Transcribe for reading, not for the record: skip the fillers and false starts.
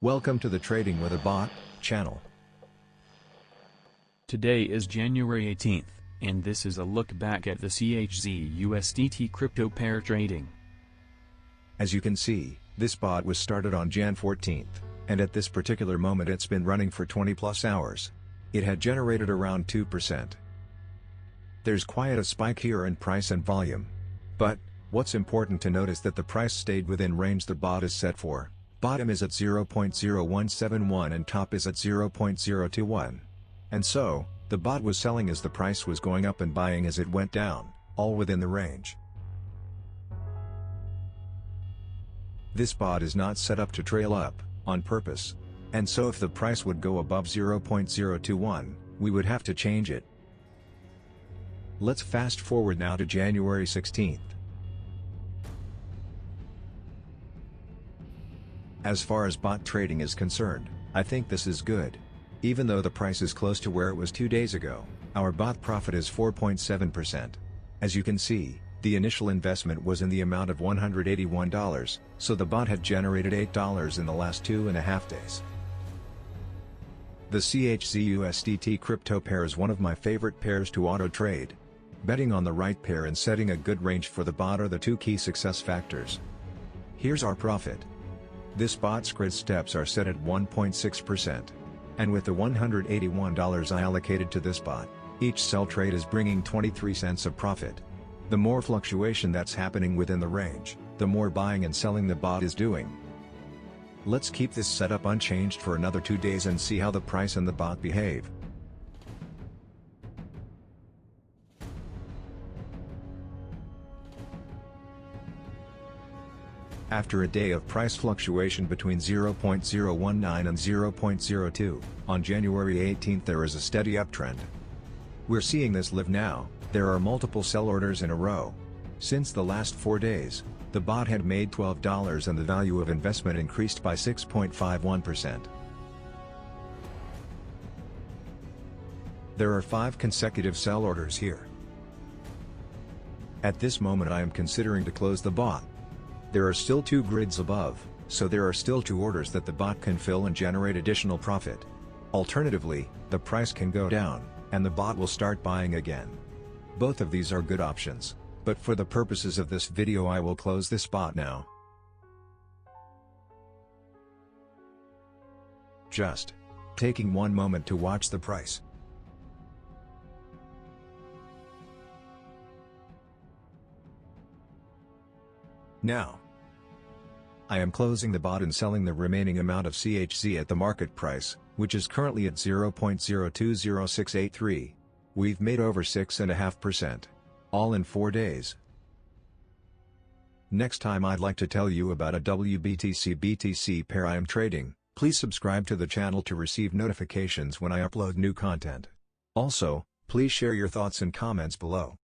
Welcome to the Trading with a Bot channel. Today is January 18th, and this is a look back at the CHZ-USDT crypto pair trading. As you can see, this bot was started on Jan 14th, and at this particular moment it's been running for 20 plus hours. It had generated around 2%. There's quite a spike here in price and volume. But, what's important to note is that the price stayed within range the bot is set for. Bottom is at 0.0171 and top is at 0.021. And so, the bot was selling as the price was going up and buying as it went down, all within the range. This bot is not set up to trail up, on purpose. And so if the price would go above 0.021, we would have to change it. Let's fast forward now to January 16th. As far as bot trading is concerned, I think this is good. Even though the price is close to where it was 2 days ago, our bot profit is 4.7%. As you can see, the initial investment was in the amount of $181, so the bot had generated $8 in the last 2.5 days. The CHZ-USDT crypto pair is one of my favorite pairs to auto trade. Betting on the right pair and setting a good range for the bot are the two key success factors. Here's our profit. This bot's grid steps are set at 1.6%. And with the $181 I allocated to this bot, each sell trade is bringing 23 cents of profit. The more fluctuation that's happening within the range, the more buying and selling the bot is doing. Let's keep this setup unchanged for another 2 days and see how the price and the bot behave. After a day of price fluctuation between 0.019 and 0.02, on January 18th there is a steady uptrend. We're seeing this live now. There are multiple sell orders in a row. Since the last 4 days, the bot had made $12 and the value of investment increased by 6.51%. There are 5 consecutive sell orders here. At this moment I am considering to close the bot. There are still 2 grids above, so there are still 2 orders that the bot can fill and generate additional profit. Alternatively, the price can go down, and the bot will start buying again. Both of these are good options, but for the purposes of this video I will close this bot now. Just taking one moment to watch the price. Now, I am closing the bot and selling the remaining amount of CHZ at the market price, which is currently at 0.020683. We've made over 6.5%. All in 4 days. Next time I'd like to tell you about a WBTC-BTC pair I am trading. Please subscribe to the channel to receive notifications when I upload new content. Also, please share your thoughts and comments below.